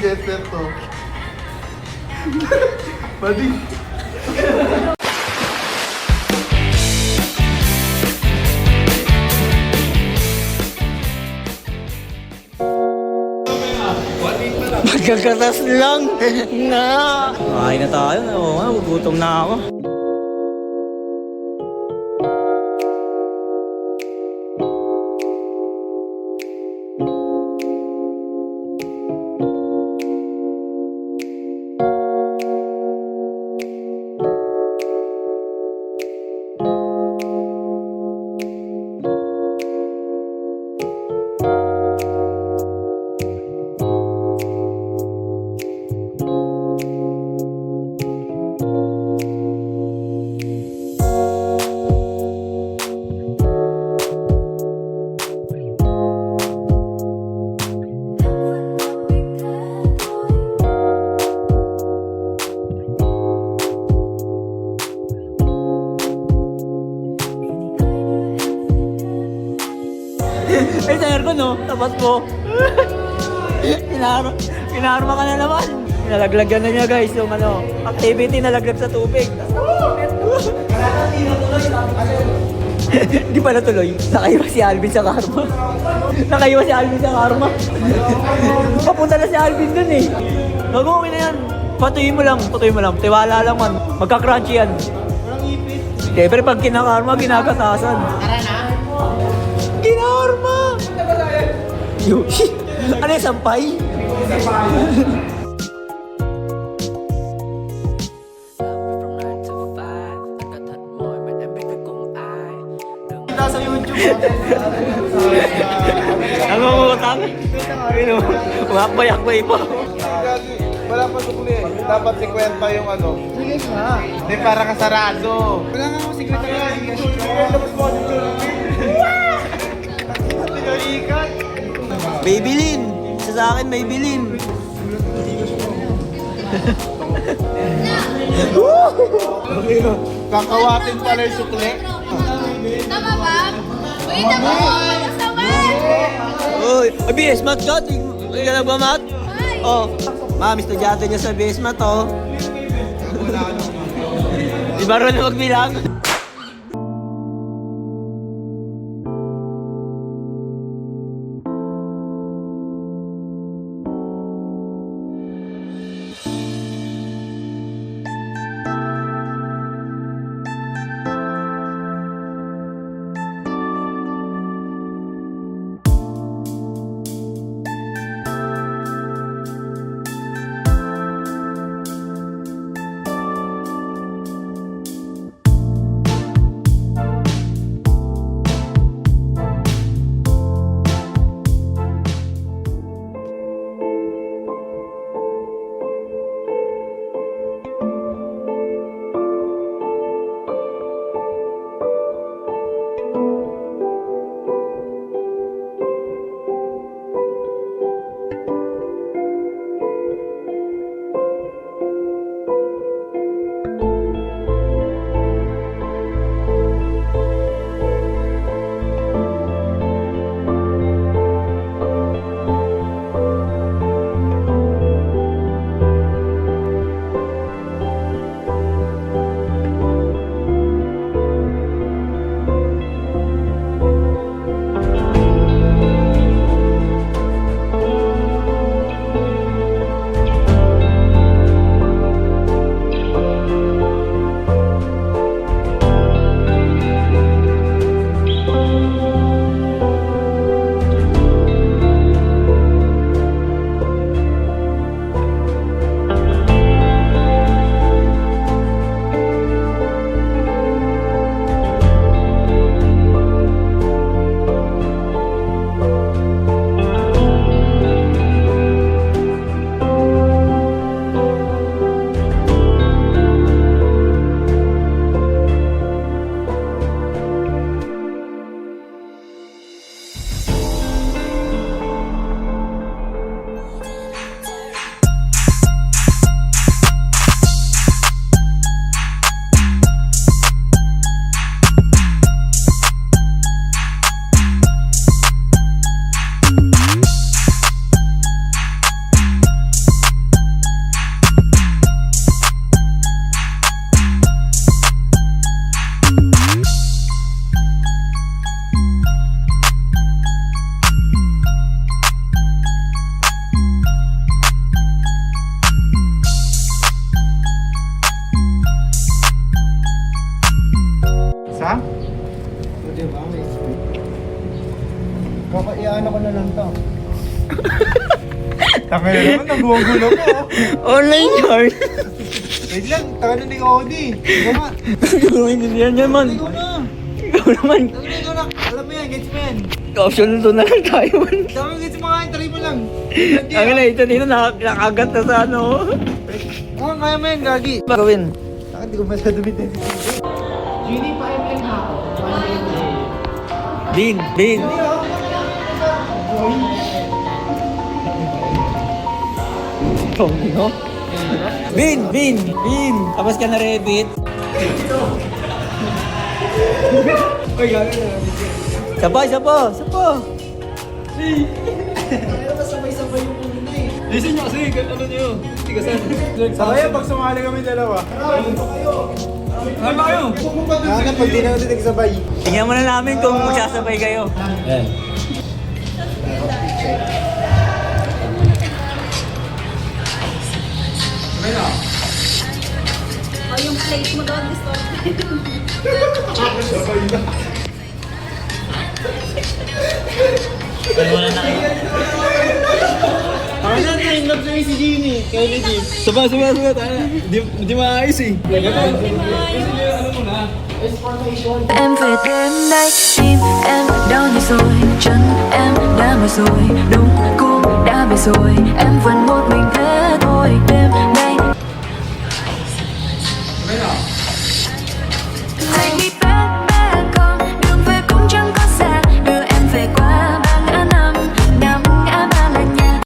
Chester to. Buddy. Magkakatas lang nga. Kain na tayo. Oo nga, gugutom na ako. Ay, sa aircon, no? Tapat mo. Pinarma ka na naman. Nalaglagan na niya, guys, yung ano, activity nalaglag sa tubig. Hindi pala tuloy. Nakaiwas si Alvin sa karma. Nakaiwas si Alvin sa karma. Papunta na si Alvin dun eh. Nag-uwi na yan. Patuloy mo lang. Tiwala lang man. Magka-crunchy yan. Siyempre, pag kinakarma, ginagatasan. Tara na. Kinarma! Yoshi! Ano yung sampay? Sa YouTube. Nangungutang? Umakbay-akbay pa. Wala pa sukli eh. Dapat 50 yung ano. Sige nga. Hindi, para kasarado. Wala nga akong sekretary. Tapos mo ako Maybelline! Isa sa akin, Maybelline. Kakawatin pala yung sukli. Tama ba? Wait, tama ba? Masaman! Uy, BS Math ka? Hindi ka nagmamat? Oh, ma'am, estudyante niya sa BS Math, oh. Di ba rin magbilang? Taka na naman, nagugulo ko. Online yard. Wait lang, taka na ni Cody. Ikaw nga. Hindi yan man. Ikaw na. Ikaw naman. Ikaw na. Alam mo yan, gets mo yan. Option to na lang tayo man. Tama gets mo nga, try mo lang. Ang na ito dito nakagat na sa ano. Oo, kaya mo yan, gagi. Gawin. Taka, di ko masyado bitin. Bin. Tong, no? Bin. Tapos ka na rabbit. Sabay. Lisin nyo kasi, ano nyo, tigasan. Sabay, pag sumali kami dalawa. Ano ba kayo? Nakakit, pag di na natin nagsabay. Tingnan mo na namin kung magsasabay kayo. Yan. O, yung plate mo doon, distorted. Wala na kayo. Ako na, na-inlove sa'yo si Jeannie. Kaya ni Jim. Saba, tayo. Di maayos eh. Ano mo na? Em về đêm nay tim em đang bị rồi chân em đã mệt rồi đúng cô đã về rồi em vẫn